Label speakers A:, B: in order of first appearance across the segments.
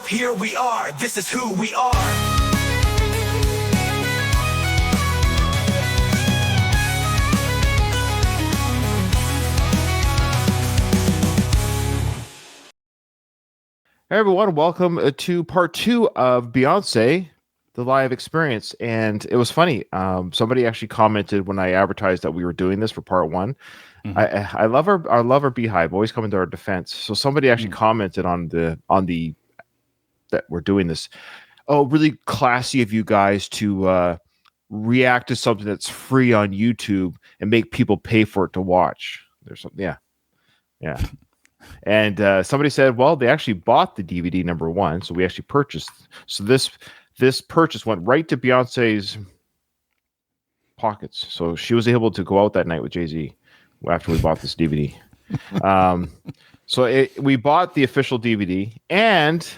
A: here we are, this is who we are.
B: Hey everyone, welcome to part 2 of Beyonce, the live experience. And it was funny. Somebody actually commented when I advertised that we were doing this for part 1. Mm-hmm. I love our Beehive, always coming to our defense. So somebody actually commented on the that we're doing this. Oh, really classy of you guys to react to something that's free on YouTube and make people pay for it to watch. There's something, yeah. And somebody said, well, they actually bought the DVD number 1, so we actually purchased. So this purchase went right to Beyonce's pockets. So she was able to go out that night with Jay-Z after we bought this DVD. We bought the official DVD, and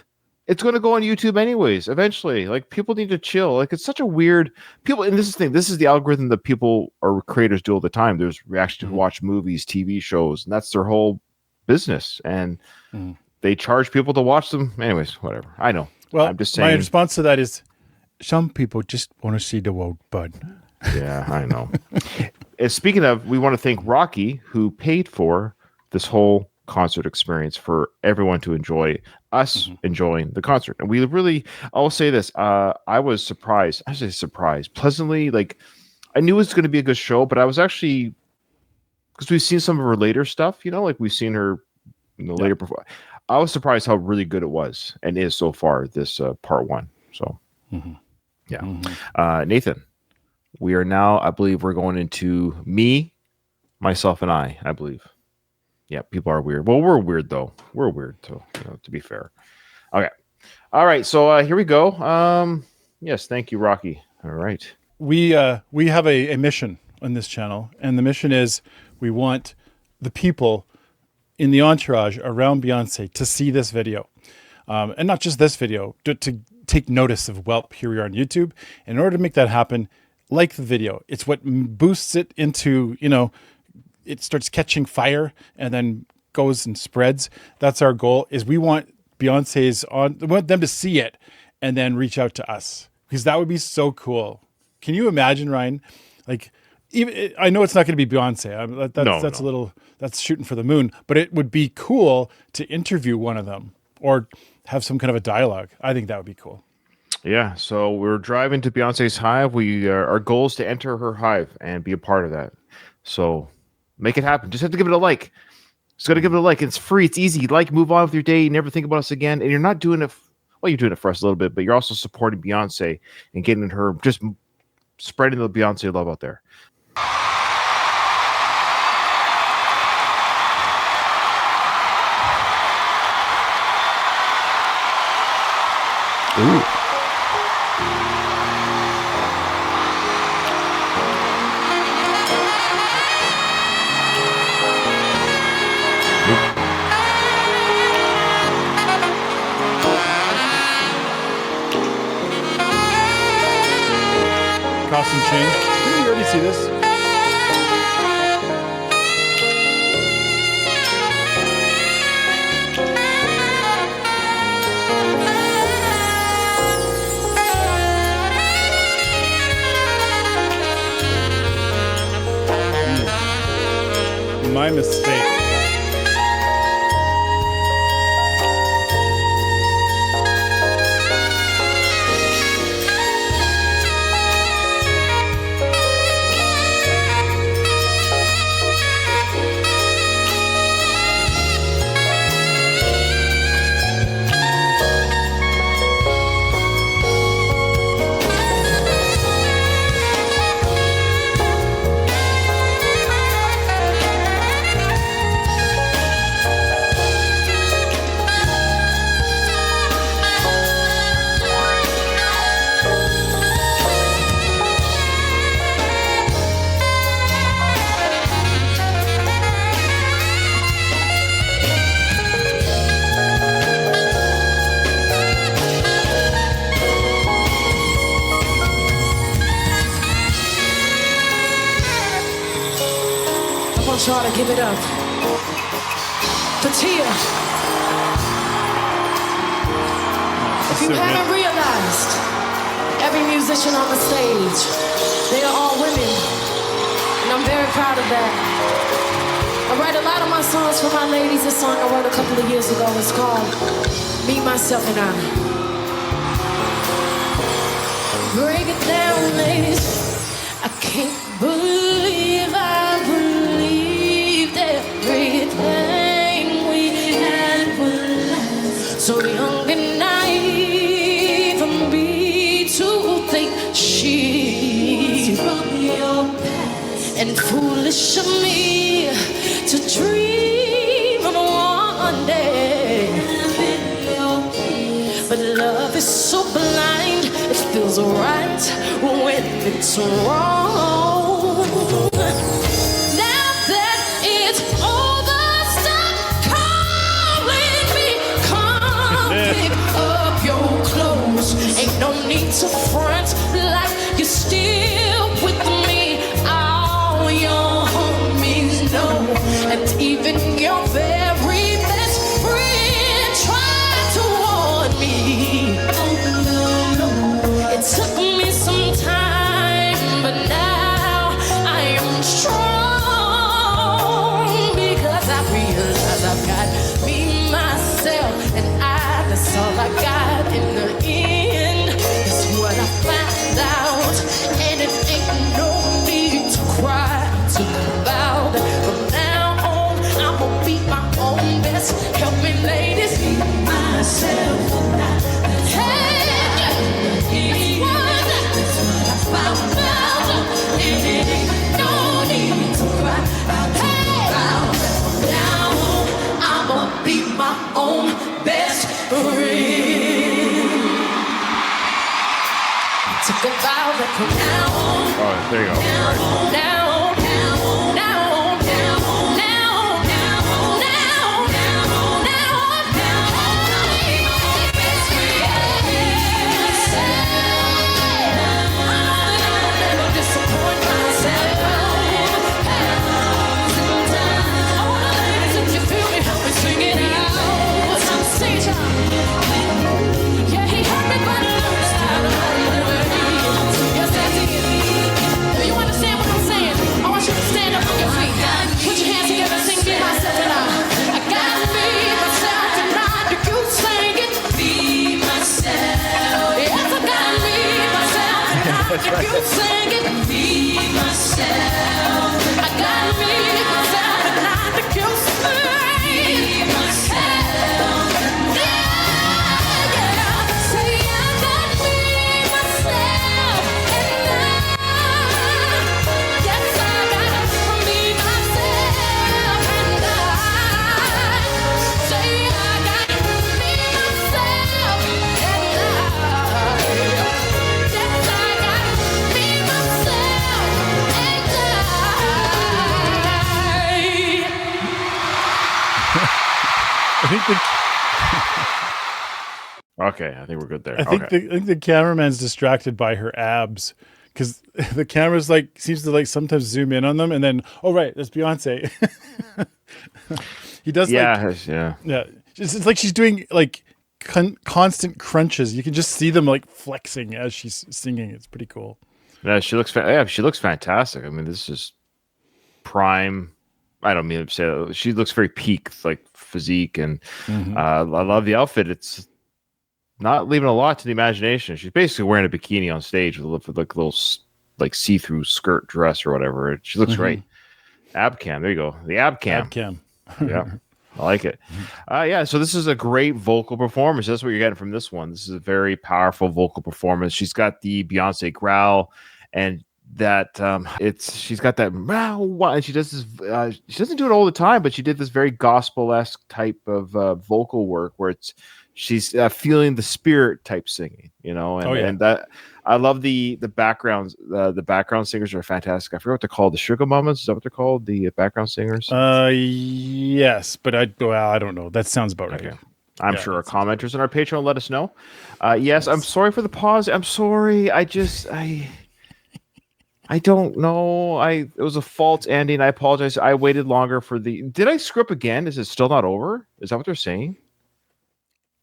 B: it's going to go on YouTube anyways, eventually. Like, people need to chill. Like, it's such a weird... People, and this is the thing, this is the algorithm that people or creators do all the time. There's reaction to watch movies, TV shows, and that's their whole business, and they charge people to watch them anyways. Whatever, I know.
C: Well,
B: I'm just saying,
C: my response to that is some people just want to see the world bud.
B: Yeah, I know. And speaking of, we want to thank Rocky, who paid for this whole concert experience for everyone to enjoy us enjoying the concert. And we really, I'll say this, I was surprised. I say surprised, pleasantly. Like, I knew it was going to be a good show, but I was actually, because we've seen some of her later stuff, like we've seen her in the later perform. I was surprised how really good it was and is so far, this part 1. So, Nathan, we are now, I believe we're going into me, myself, and I believe. Yeah, people are weird. Well, we're weird, though. We're weird, so, to be fair. Okay. All right, so here we go. Yes, thank you, Rocky. All right.
C: We have a mission on this channel, and the mission is, we want the people in the entourage around Beyonce to see this video. And not just this video, to take notice of, well, here we are on YouTube. And in order to make that happen, like the video. It's what boosts it into, it starts catching fire and then goes and spreads. That's our goal, is we want we want them to see it and then reach out to us. Because that would be so cool. Can you imagine, Ryan? Like, even, I know it's not going to be Beyonce. That's a little, that's shooting for the moon. But it would be cool to interview one of them or have some kind of a dialogue. I think that would be cool.
B: Yeah. So we're driving to Beyonce's Hive. Our goal is to enter her Hive and be a part of that. So make it happen. Just have to give it a like. Just got to give it a like. It's free. It's easy. Like, move on with your day. You never think about us again. And you're not doing it. Well, you're doing it for us a little bit, but you're also supporting Beyonce and getting her, just spreading the Beyonce love out there. Ooh.
C: Costume change. Didn't we already see this? My mistake.
D: Y'all to give it up for Tia.
C: so good.
D: haven't realized, every musician on the stage, they are all women. And I'm very proud of that. I write a lot of my songs for my ladies. This song I wrote a couple of years ago is called Me, Myself, and I. Break it down, ladies. I can't believe I believed everything we had was so young and naive of me to think she's from your past, and foolish of me to dream of one day. But love is so blind, it feels right when it's wrong. Now that it's over, stop calling me. Come pick up your clothes. Ain't no need to front like you're still with me. All your homies know, and even your very best friend tried to warn me. It took me some time, but now I am strong because I realize I've got me, myself, and I. That's all I got in the end. That's what I found out, and it ain't no need to cry, to about. From now on, I'ma be my own best. Help me, ladies, be myself, and I. Hey. Took a vow that from now on.
B: Oh, there you go. All right.
D: Now,
B: That's right.
D: You sing it, me, myself. I got me, myself, and I think you sing me, myself. Yeah, yeah. Say I got me, myself, and I. Yes, I got me, myself, and I. Say I got me, myself, and I.
B: Okay, I think we're good there.
C: I think the cameraman's distracted by her abs because the camera's like seems to like sometimes zoom in on them and then right, that's Beyonce. He does yeah. It's like she's doing like constant crunches. You can just see them like flexing as she's singing. It's pretty cool.
B: Yeah, she looks fantastic. I mean, this is prime. I don't mean to say that. She looks very peak, like physique, and I love the outfit. It's not leaving a lot to the imagination. She's basically wearing a bikini on stage with like a little like see-through skirt dress or whatever. She looks great. Ab cam. There you go. The ab cam.
C: Ab cam.
B: Yeah. I like it. Yeah, so this is a great vocal performance. That's what you're getting from this one. This is a very powerful vocal performance. She's got the Beyonce growl, and that she's got that and she does this. She doesn't do it all the time, but she did this very gospel-esque type of vocal work where she's feeling the spirit type singing, and that I love the backgrounds. The background singers are fantastic. I forget what they're called. The Sugar Mamas, is that what they're called? The background singers?
C: Yes, but I don't know. That sounds about right.
B: Okay. I'm sure our commenters on our Patreon will let us know. Yes, I'm sorry for the pause. I'm sorry. I don't know. It was a false ending. I apologize. I waited longer for did I screw up again? Is it still not over? Is that what they're saying?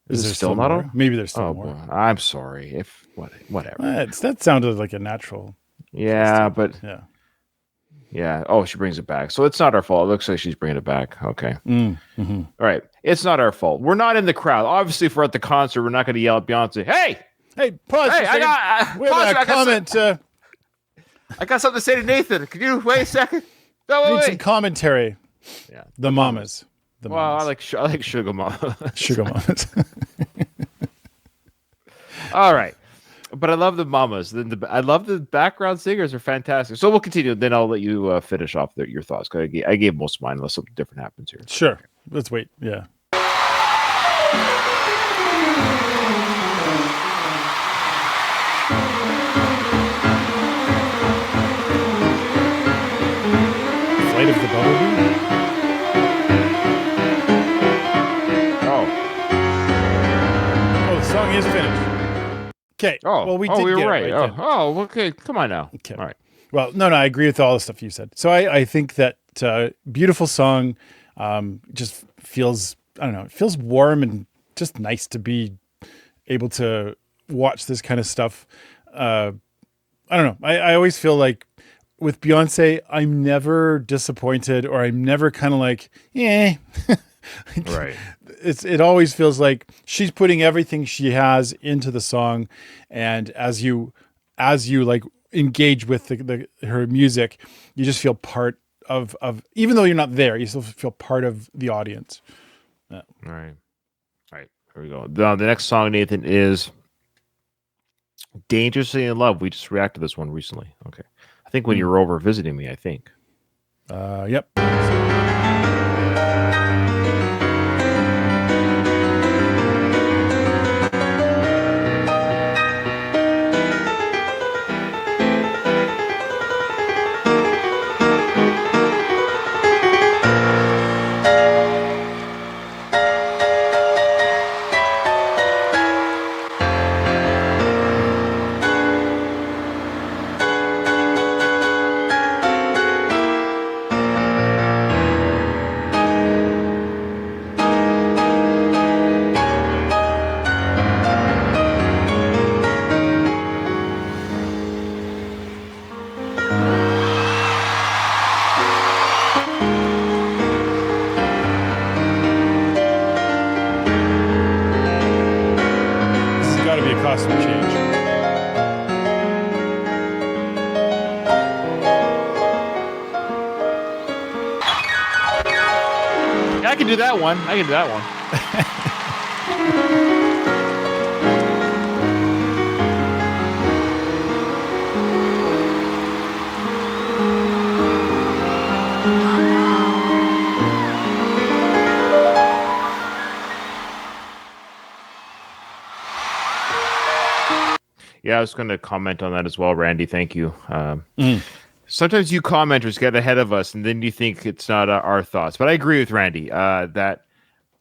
C: Is there
B: still not
C: more?
B: on?
C: Maybe there's still
B: Oh,
C: more.
B: boy. I'm sorry. If whatever.
C: That sounded like a natural.
B: Yeah, but
C: Yeah.
B: yeah. Oh, she brings it back. So it's not our fault. It looks like she's bringing it back. Okay.
C: Mm-hmm.
B: All right. It's not our fault. We're not in the crowd. Obviously, if we're at the concert, we're not going to yell at Beyonce. Hey,
C: Pause.
B: hey!
C: We have a comment.
B: I got something to say to Nathan. Can you wait a second? No,
C: Need
B: wait.
C: some commentary.
B: Yeah.
C: The mamas. The
B: Well, I like Sugar Mama.
C: Sugar mamas.
B: All right. But I love the mamas. I love the background singers are fantastic. So we'll continue. Then I'll let you finish off your thoughts. I gave most of mine unless something different happens here.
C: Sure. Let's wait. Yeah. Flight of the Bumblebee? Oh, the song is finished. Okay.
B: Oh,
C: well, we
B: we
C: did
B: were
C: get
B: right.
C: it right then.
B: Okay. Come on now.
C: Okay.
B: All right.
C: Well, no, I agree with all the stuff you said. So I think that beautiful song just feels, I don't know, it feels warm and just nice to be able to watch this kind of stuff. I don't know. I always feel like with Beyonce, I'm never disappointed or I'm never kind of like,
B: Right.
C: It always feels like she's putting everything she has into the song. And as you like engage with her music, you just feel part of even though you're not there, you still feel part of the audience. Yeah.
B: All right. Here we go. The next song, Nathan, is Dangerously in Love. We just reacted to this one recently. Okay. I think when you were over visiting me, I think.
C: Yep. This has got to be a costume change.
B: I can do that one. Yeah, I was going to comment on that as well, Randy. Thank you. Sometimes you commenters get ahead of us, and then you think it's not our thoughts. But I agree with Randy that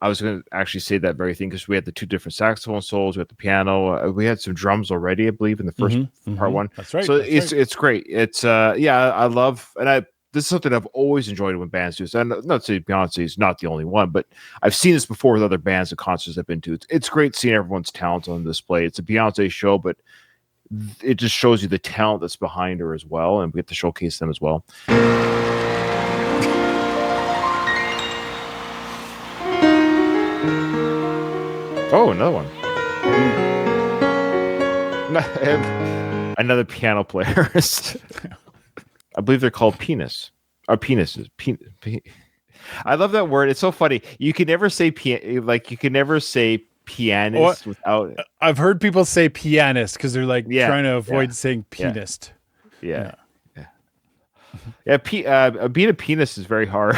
B: I was going to actually say that very thing because we had the two different saxophone solos, we had the piano, we had some drums already, I believe, in the first part one.
C: That's right.
B: So it's great. It's I love, and this is something I've always enjoyed when bands do this. And not to say Beyonce is not the only one, but I've seen this before with other bands and concerts I've been to. It's great seeing everyone's talent on display. It's a Beyonce show, but it just shows you the talent that's behind her as well, and we get to showcase them as well. Oh, another one. Another piano player. I believe they're called penis. Or penises. I love that word. It's so funny. You can never say pianist without it.
C: I've heard people say pianist because they're like trying to avoid saying pianist.
B: Yeah. Being a penis is very hard.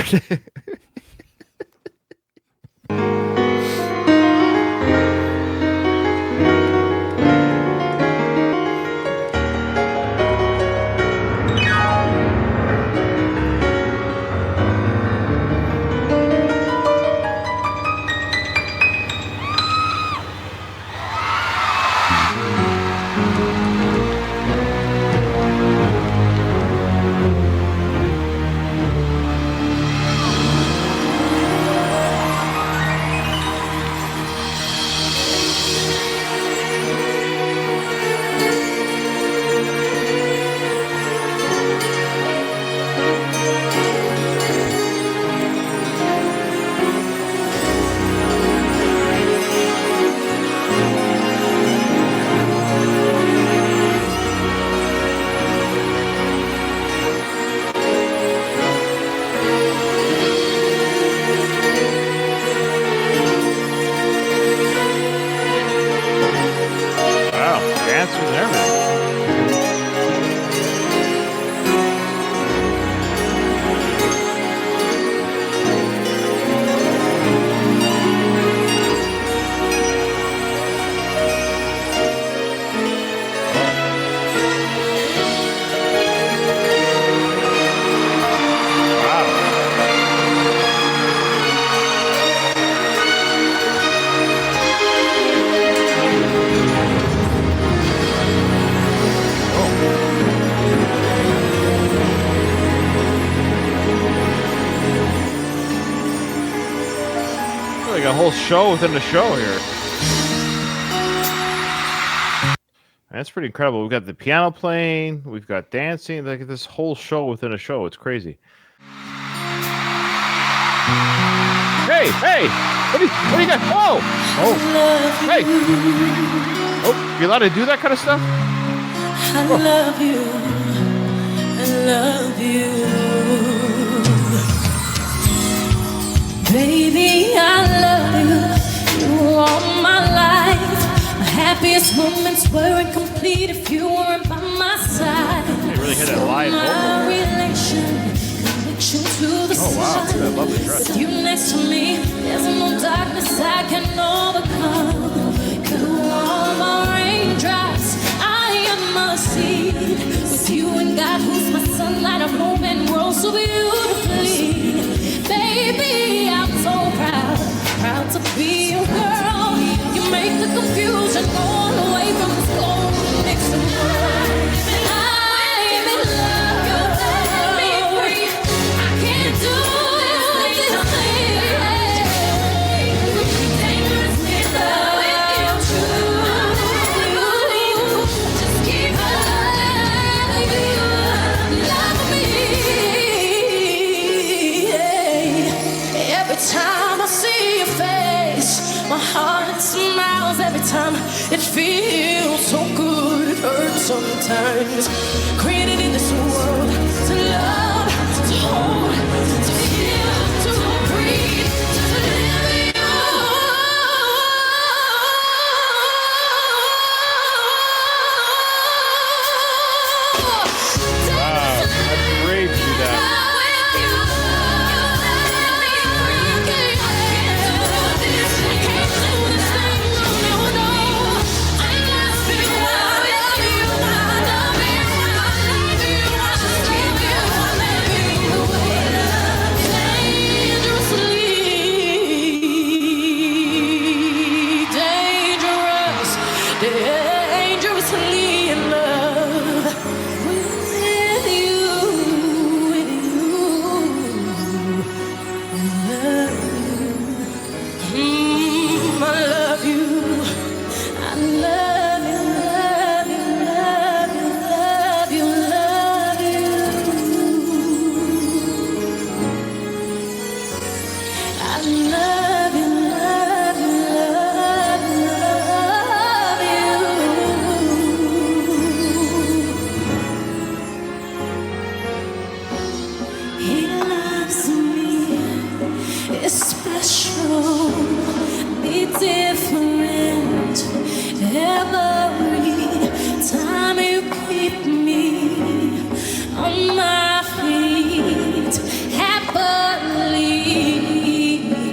B: whole show within a show here. That's pretty incredible. We've got the piano playing, we've got dancing, like this whole show within a show. It's crazy. Hey, what do you got? Oh, hey. Oh, you allowed to do that kind of stuff?
D: I love you. I love you. Baby, I love you. You were all my life. My happiest moments were incomplete if you weren't by my side.
B: They really hit it live.
D: My relation to the
B: oh, wow.
D: sun.
B: That lovely dress.
D: With you next to me, there's no darkness I can overcome. You are my raindrops, I am a seed. With you and God, who's my sunlight, I bloom and grow so beautifully. Baby, I'm so proud to be your girl. You make the confusion go away from this cold next to mine. I'm in love, you let me free. I can't do this thing. Dangerous in love with you true. Just keep loving you, love me. Every time I see your face, my heart smiles. Every time it feels so good, it hurts sometimes. Created in this world to love, to hold, to feel, to breathe, to live in you.
C: Wow, that's great to do that.
D: Dangerously in love with you, with you. I love you. I love you, love you, love you, love you, love you. I love you, love you, love you, love you. He loves me. It's special, be different. Every time you keep me on my feet, happily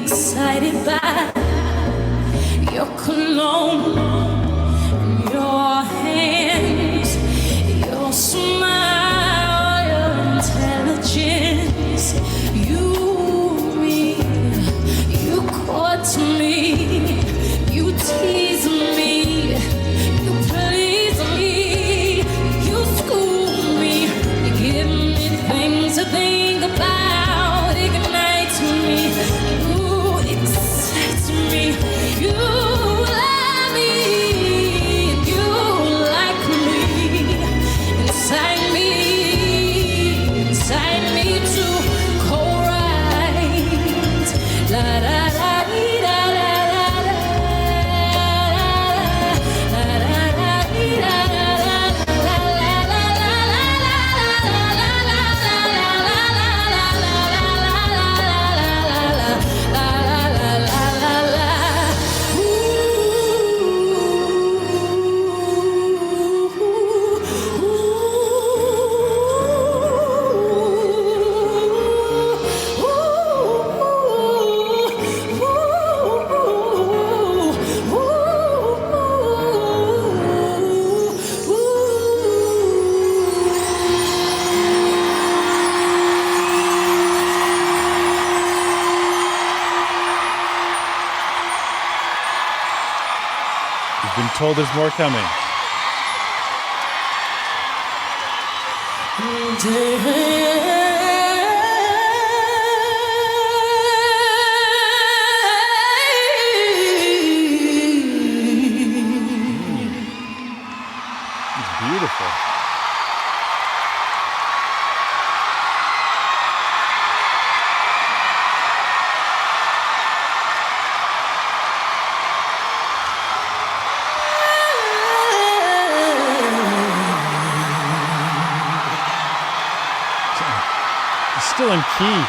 D: excited by your cologne, your hands, your smile, your intelligence. You court me, you tease me, you please me, you school me, you give me things to think about, ignite me, you excite me, you love me, you like me, inside me to co-write, la da da.
C: Been told there's more coming. beautiful. Still in key.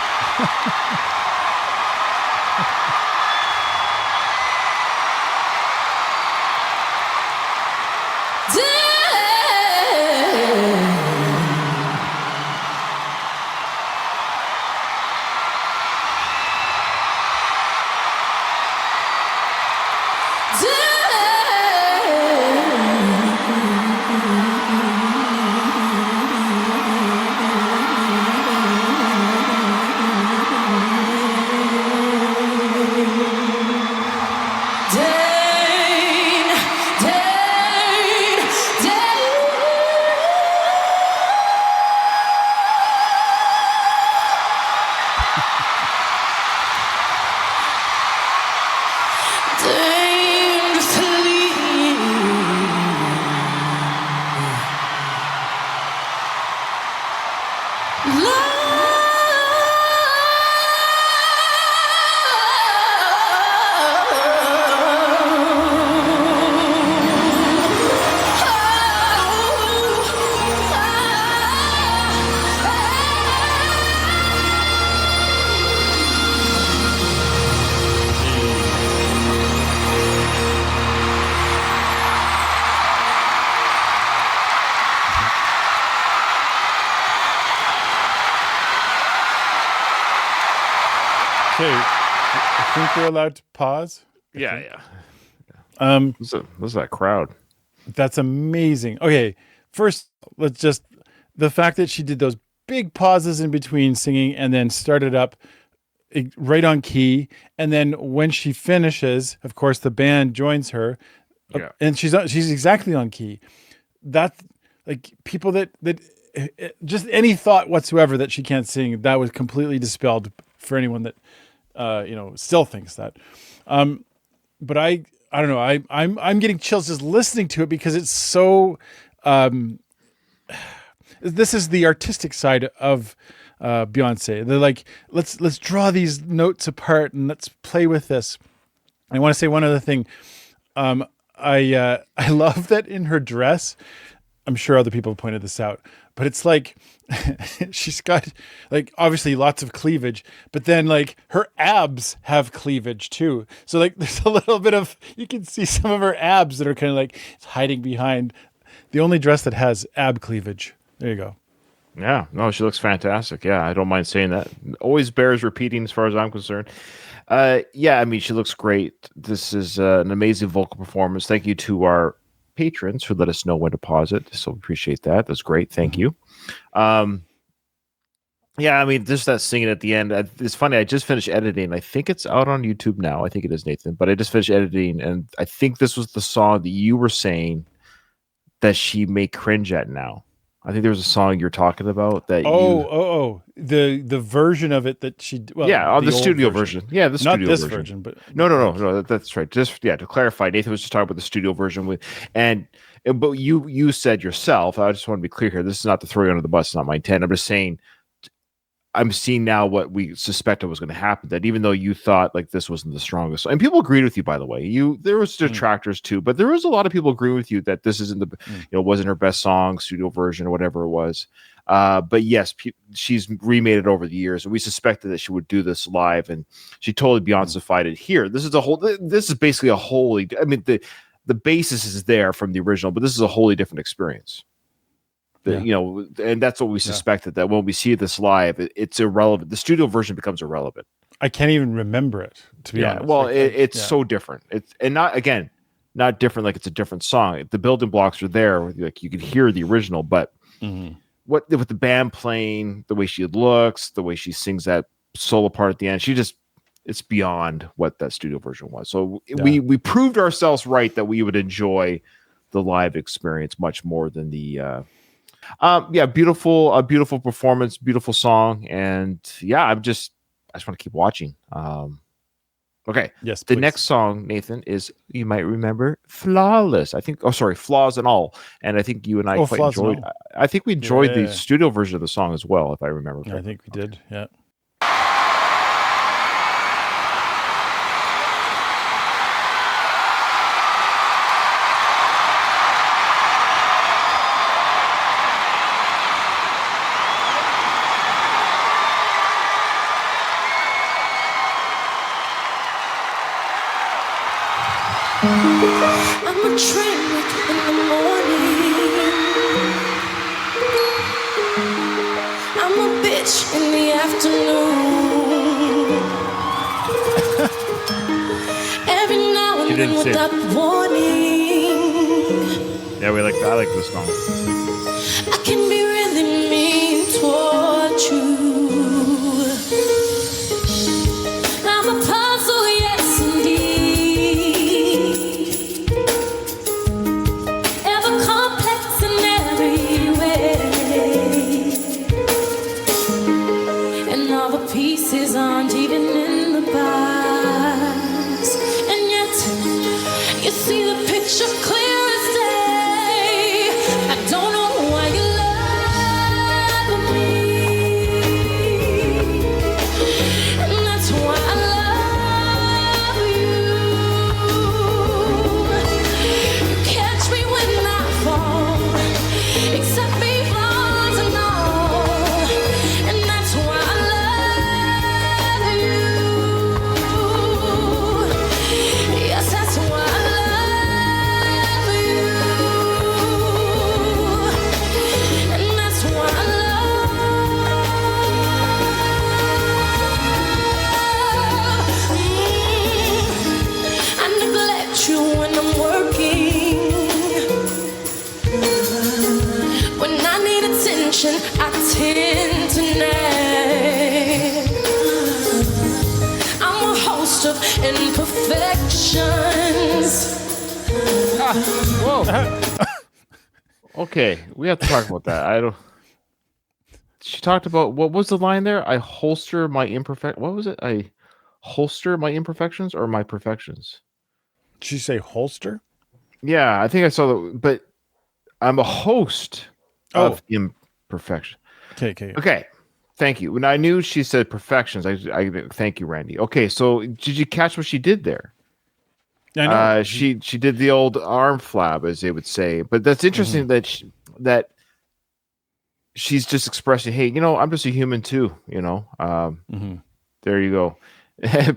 C: Okay, I think we're allowed to pause.
B: Yeah. What's that crowd?
C: That's amazing. Okay, first, the fact that she did those big pauses in between singing and then started up right on key. And then when she finishes, of course, the band joins her and she's exactly on key. That's like people that just any thought whatsoever that she can't sing, that was completely dispelled for anyone that, still thinks that. But I don't know. I'm getting chills just listening to it because it's so. This is the artistic side of Beyonce. They're like, let's draw these notes apart and let's play with this. I want to say one other thing. I love that in her dress. I'm sure other people pointed this out, but it's like she's got like obviously lots of cleavage, but then like her abs have cleavage too. So like there's a little bit of, you can see some of her abs that are kind of like hiding behind the only dress that has ab cleavage. There you go.
B: Yeah, no, she looks fantastic. Yeah, I don't mind saying that. Always bears repeating as far as I'm concerned. Yeah, I mean, she looks great. This is an amazing vocal performance. Thank you to our patrons who let us know when to pause it. So appreciate that. That's great. Thank you. Yeah, I mean, just that singing at the end. It's funny. I just finished editing. I think it's out on YouTube now. I think it is, Nathan. But I just finished editing, and I think this was the song that you were saying that she may cringe at now. I think there was a song you're talking about that.
C: The version of it that she. Well,
B: yeah, on the studio version. Yeah, the studio
C: not this
B: version.
C: But
B: No. That's right. Just to clarify, Nathan was just talking about the studio version but you said yourself. I just want to be clear here. This is not to throw you under the bus. It's not my intent. I'm just saying. I'm seeing now what we suspected was going to happen. That even though you thought like this wasn't the strongest, and people agreed with you, by the way, there was detractors too, but there was a lot of people agree with you that this isn't wasn't her best song, studio version or whatever it was. But yes, she's remade it over the years, and we suspected that she would do this live, and she totally Beyonce-fied it here. This is basically a wholly. I mean, the basis is there from the original, but this is a wholly different experience. And that's what we suspected, that when we see this live, it's irrelevant. The studio version becomes irrelevant.
C: I can't even remember it, to be honest.
B: Well, it's so different. It's not different like it's a different song. The building blocks are there, like you could hear the original, but what with the band playing, the way she looks, the way she sings that solo part at the end, it's beyond what that studio version was. So we proved ourselves right that we would enjoy the live experience much more than the beautiful performance, beautiful song, and I just want to keep watching. Okay.
C: Yes,
B: The
C: please.
B: next song, Nathan, is you might remember "Flawless." I think. Oh, sorry, "Flaws and All." And I think you and I quite
C: Flaws and
B: enjoyed.
C: All.
B: I think we enjoyed the
C: Yeah.
B: studio version of the song as well, if I remember.
C: I think we did. Yeah.
D: I'm a train wreck in the morning. I'm a bitch in the afternoon. Every now and then
B: didn't say it.
D: without warning,
B: Yeah, I like this song.
D: I can be really mean toward you. I'm a puzzle, yes indeed. Ever complex in every way. And all the pieces aren't even in the box. And yet, you see the picture clear as day. I don't know why you love me. And that's why I love you. You catch me when I fall, accept me flaws and all. And that's why I love you. Yes, that's why I love you. And that's why I love. I neglect you when I'm working. When I need attention, I tend to nag. I'm a host of imperfections.
B: Whoa. Okay, we have to talk about that. I don't. She talked about what was the line there? I holster my imperfect. What was it? I holster my imperfections or my perfections?
C: Did she say holster?
B: Yeah, I think I saw the. But I'm a host of imperfection.
C: Okay.
B: Okay, thank you. When I knew she said perfections, I thank you, Randy. Okay, so did you catch what she did there?
C: I know.
B: She did the old arm flab, as they would say. But that's interesting that she's just expressing, hey, I'm just a human too. There you go.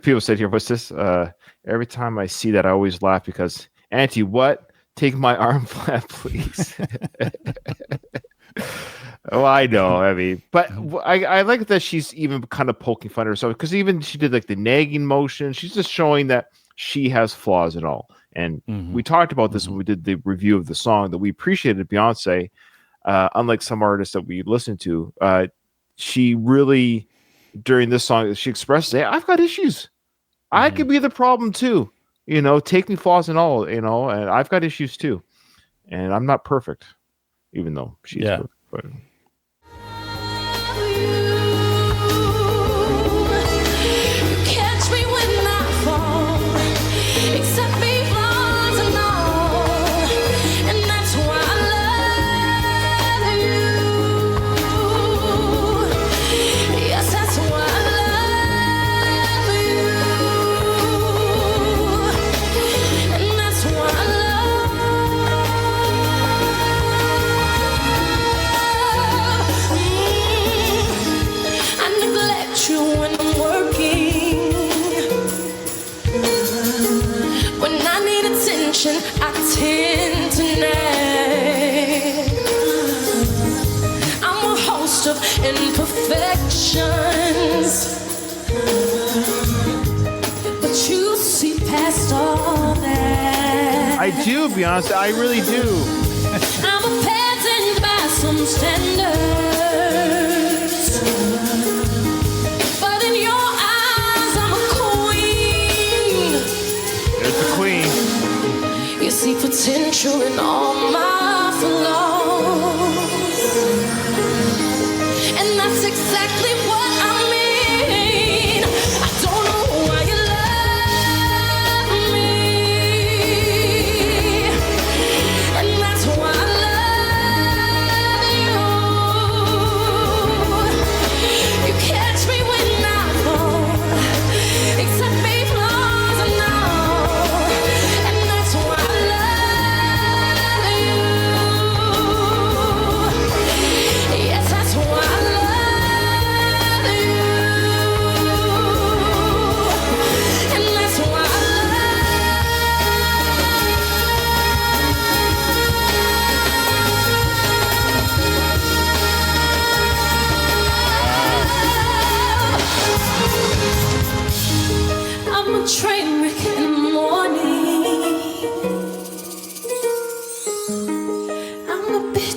B: People said here, what's this? Every time I see that, I always laugh because Auntie, what? Take my arm flab, please. Oh, I know. I mean, but I like that she's even kind of poking fun at herself because even she did like the nagging motion. She's just showing that she has flaws and all. And we talked about this when we did the review of the song that we appreciated Beyonce. Unlike some artists that we listened to, she really during this song she expressed, "Hey, I've got issues. I could be the problem too. Take me flaws and all. And I've got issues too, and I'm not perfect, even though she's perfect." But
D: Catch me when I fall, accept me flaws and all. And that's why I love you. Yes, that's why I love you. And that's why I love. I neglect you when I'm working. When I need attention, I tend to nag. I'm a host of imperfections, but you see past all that.
B: I do, Beyonce. I really do.
D: I'm a peasant by some standards, but in your eyes I'm a queen.
B: There's the queen.
D: You see potential in all my flaws, and that's exactly what I mean. I don't know why you love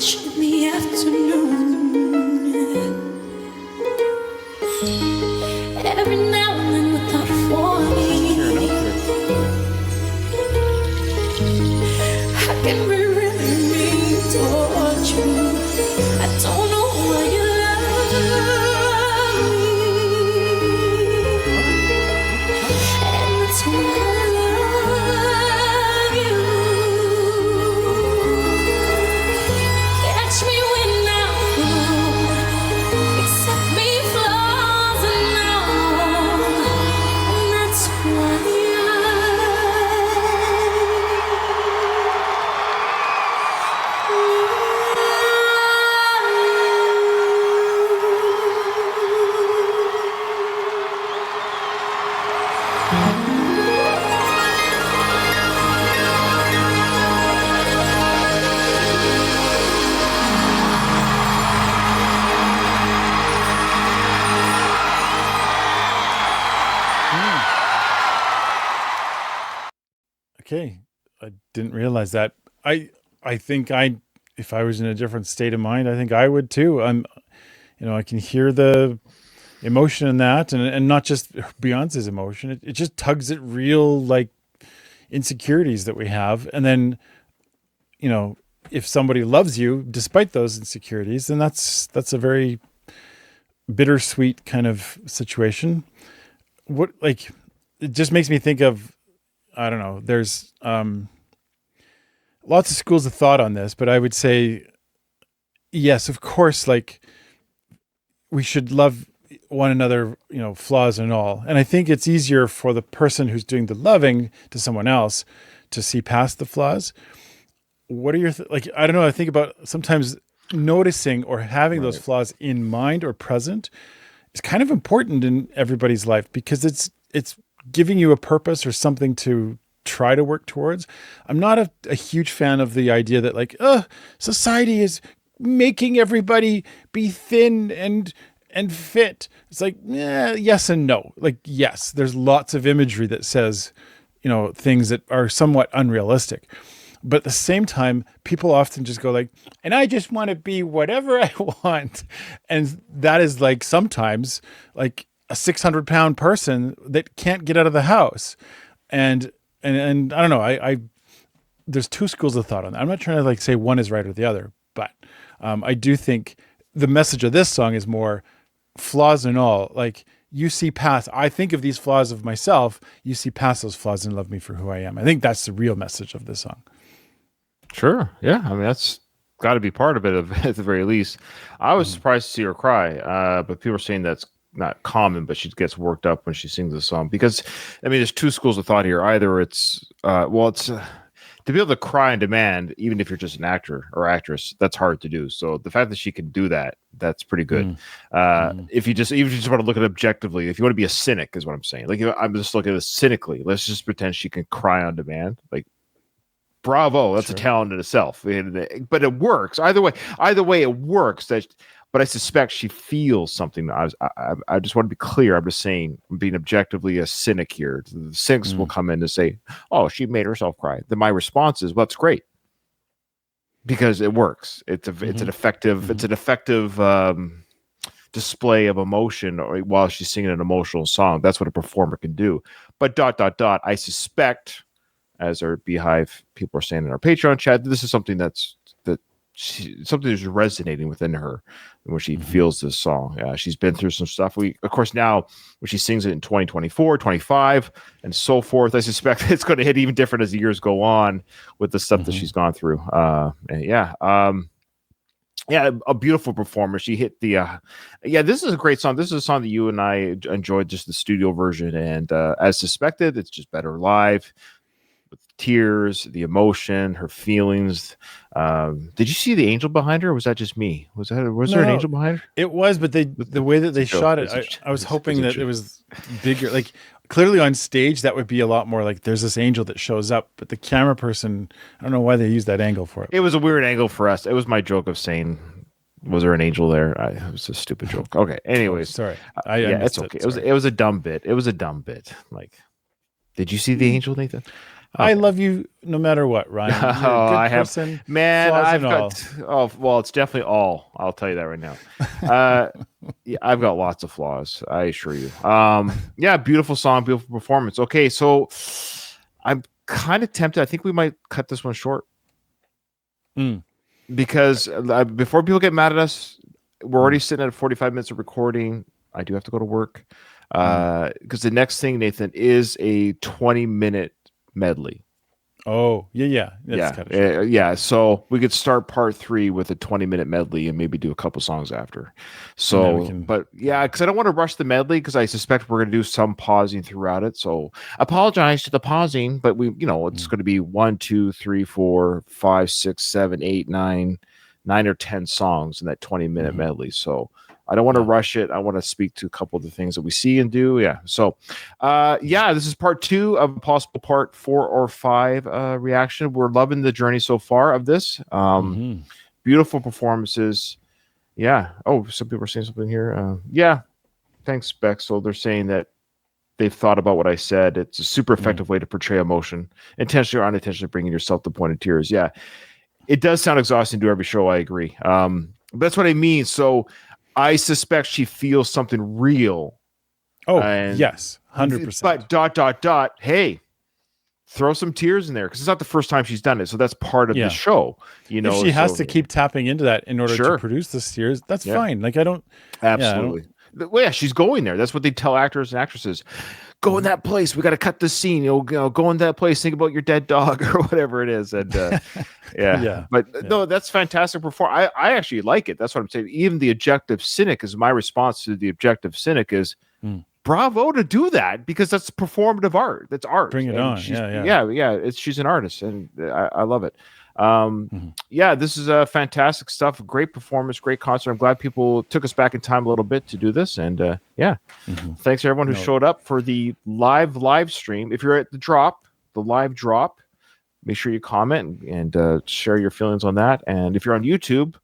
D: beach in the afternoon. Every now and then without warning, I can be really mean towards you. I don't know why you love me, and that's why I love you. Catch me when I'm wrong, accept me flaws and all, and that's why
C: Okay, I didn't realize that. I think if I was in a different state of mind, I think I would too. I can hear the emotion in that, and not just Beyonce's emotion. It just tugs at real like insecurities that we have, and then if somebody loves you despite those insecurities, then that's a very bittersweet kind of situation. It just makes me think of, I don't know, there's lots of schools of thought on this, but I would say, yes, of course, like we should love one another, flaws and all. And I think it's easier for the person who's doing the loving to someone else to see past the flaws. What are your, I don't know, I think about sometimes noticing or having those flaws in mind or present is kind of important in everybody's life, because it's giving you a purpose or something to try to work towards. I'm not a huge fan of the idea that society is making everybody be thin and fit. It's like, yes and no. Like, yes, there's lots of imagery that says, things that are somewhat unrealistic. But at the same time, people often just go like, and I just want to be whatever I want. And that is like sometimes like a 600-pound person that can't get out of the house. And I don't know, I there's two schools of thought on that. I'm not trying to say one is right or the other, but I do think the message of this song is more flaws and all. Like, you see past, I think of these flaws of myself, you see past those flaws and love me for who I am. I think that's the real message of this song.
B: Sure. Yeah. I mean, that's got to be part of it at the very least. I was surprised to see her cry, but people are saying that's not common, but she gets worked up when she sings this song, because, I mean, there's two schools of thought here. Either it's, to be able to cry on demand, even if you're just an actor or actress, that's hard to do. So the fact that she can do that, that's pretty good. If you just want to look at it objectively, if you want to be a cynic, is what I'm saying. Like, I'm just looking at it cynically. Let's just pretend she can cry on demand. Like, bravo, that's a talent in itself. But it works either way. Either way, it works. But I suspect she feels something. I just want to be clear. I'm just saying, I'm being objectively a cynic here. The cynics will come in and say, "Oh, she made herself cry." Then my response is, "Well, that's great, because it works. It's an effective display of emotion while she's singing an emotional song. That's what a performer can do." But ... I suspect, as our Beehive people are saying in our Patreon chat, this is something something is resonating within her when she feels this song. She's been through some stuff. Of course, now when she sings it in 2024, 25, and so forth, I suspect it's going to hit even different as the years go on with the stuff that she's gone through. A beautiful performer. She hit the this is a great song. This is a song that you and I enjoyed, just the studio version, and as suspected, it's just better live. With tears, the emotion, her feelings. Did you see the angel behind her, or was that just me? Was there an angel behind her?
C: It was, but the way that they shot it, I was hoping that it was bigger. Like, clearly on stage, that would be a lot more like there's this angel that shows up, but the camera person, I don't know why they used that angle for it.
B: It was a weird angle for us. It was my joke of saying, was there an angel there? It was a stupid joke. Okay. Anyways,
C: sorry.
B: It's okay. It was a dumb bit. Like, did you see the angel, Nathan?
C: I love you no matter what, Ryan. You're a good person. Flaws
B: I've
C: and all.
B: got. Oh, well, it's definitely all. I'll tell you that right now. Yeah, I've got lots of flaws. I assure you. Yeah, beautiful song, beautiful performance. Okay, so I'm kind of tempted. I think we might cut this one short because before people get mad at us, we're already sitting at 45 minutes of recording. I do have to go to work because the next thing, Nathan, is a 20-minute medley.
C: Oh, yeah. That's kind of short.
B: Yeah. So we could start part 3 with a 20-minute medley and maybe do a couple songs after. So, but yeah, because I don't want to rush the medley because I suspect we're going to do some pausing throughout it. So apologize to the pausing, but it's going to be 1, 2, 3, 4, 5, 6, 7, 8, 9 or 10 songs in that 20-minute medley. So I don't want to rush it. I want to speak to a couple of the things that we see and do. Yeah. So, this is part 2 of a possible part 4 or 5 reaction. We're loving the journey so far of this. Beautiful performances. Yeah. Oh, some people are saying something here. Yeah. Thanks, Beck. So they're saying that they've thought about what I said. It's a super effective way to portray emotion, intentionally or unintentionally bringing yourself to the point of tears. Yeah. It does sound exhausting to do every show. I agree. But that's what I mean. So I suspect she feels something real.
C: Oh, yes, 100%.
B: But ... Hey, throw some tears in there because it's not the first time she's done it. So that's part of the show.
C: If she has to keep tapping into that in order to produce the tears, that's fine. Like I don't.
B: Absolutely. Well, yeah, she's going there. That's what they tell actors and actresses. Go in that place. We got to cut the scene. Go in that place. Think about your dead dog or whatever it is. And no, that's fantastic performance. I actually like it. That's what I'm saying. Even the objective cynic is my response to the objective cynic is bravo to do that because that's performative art. That's art.
C: Bring it on.
B: She's an artist and I love it. This is fantastic stuff. Great performance, great concert. I'm glad people took us back in time a little bit to do this. And thanks to everyone who showed up for the live stream. If you're at the live drop, make sure you comment and share your feelings on that. And if you're on YouTube,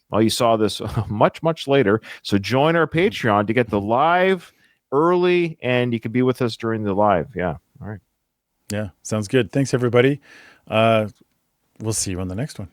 B: well, you saw this much later. So join our Patreon to get the live early, and you can be with us during the live. Yeah. All right.
C: Yeah. Sounds good. Thanks, everybody. We'll see you on the next one.